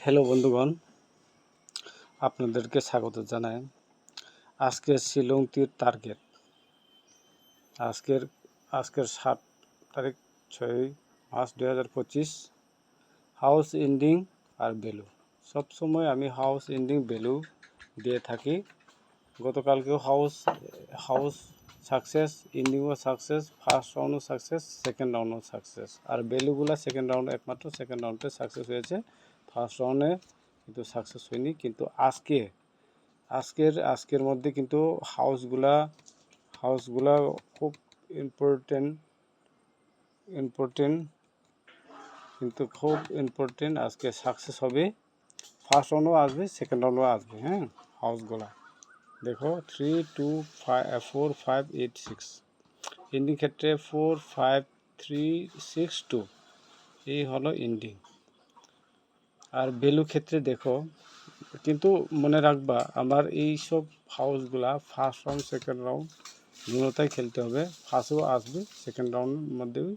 Hello বন্ধুগণ, আপনাদেরকে স্বাগত জানাই। আজকের শিলং তীর টার্গেট আজকের আজকের 7 তারিখ 6 মার্চ 2025। হাউস এন্ডিং আর ভ্যালু সবসময় আমি হাউস এন্ডিং ভ্যালু দিয়ে থাকি। গতকালকেও হাউস সাকসেস, এন্ডিংও সাকসেস, ফার্স্ট রাউন্ডও সাকসেস, সেকেন্ড রাউন্ডও সাকসেস। আর ভ্যালুগুলো সেকেন্ড রাউন্ড, একমাত্র সেকেন্ড রাউন্ডে সাকসেস হয়েছে, ফার্স্ট রাউন্ডে কিন্তু সাকসেস হয়নি। কিন্তু আজকের মধ্যে কিন্তু হাউসগুলা খুব ইম্পর্টেন্ট কিন্তু খুব ইম্পর্টেন্ট। আজকে সাকসেস হবে, ফার্স্ট রাউন্ডও আসবে, সেকেন্ড রাউন্ডও আসবে। হ্যাঁ, হাউসগুলা দেখো 3 2 5 4 5 8 6, এন্ডিং ক্ষেত্রে 4 5 3 6 2, এই হলো এন্ডিং। আর ভ্যালু ক্ষেত্রে দেখো, কিন্তু মনে রাখবা আমার এই সব হাউসগুলা ফার্স্ট রাউন্ড সেকেন্ড রাউন্ড দুটোটাই খেলতে হবে। ফার্স্টও আসবে, সেকেন্ড রাউন্ডের মধ্যেও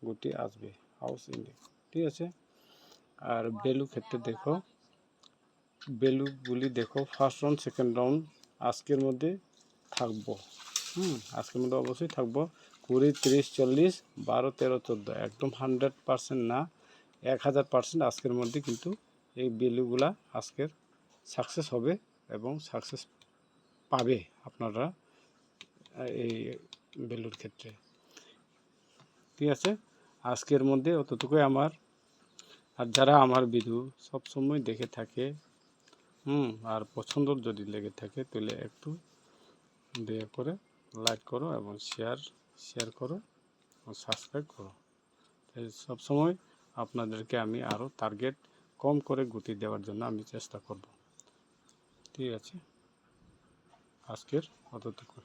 গুটি আসবে হাউস এন্ডিং, ঠিক আছে। আর ভ্যালু ক্ষেত্রে দেখো, ভ্যালুগুলি দেখো ফার্স্ট রাউন্ড সেকেন্ড রাউন্ড আজকের মধ্যে থাকবো। আজকের মধ্যে অবশ্যই থাকবো। 20 30 40 12 13 14, একদম 100% না, 1000% আজকের মধ্যে কিন্তু এই ভ্যালুগুলা আজকের সাকসেস হবে এবং সাকসেস পাবে আপনারা এই ভ্যালুর ক্ষেত্রে, ঠিক আছে। আজকের মধ্যে অতটুকুই আমার। আর যারা আমার ভিডিও সবসময় দেখে থাকে আর পছন্দ যদি লেগে থাকে তাহলে একটু দয়া করে লাইক করো এবং শেয়ার করো এবং সাবস্ক্রাইব করো। তাই সবসময় আপনাদেরকে আমি আরও টার্গেট কম করে গতি দেওয়ার জন্য আমি চেষ্টা করব, ঠিক আছে। আজকের অতটুকু।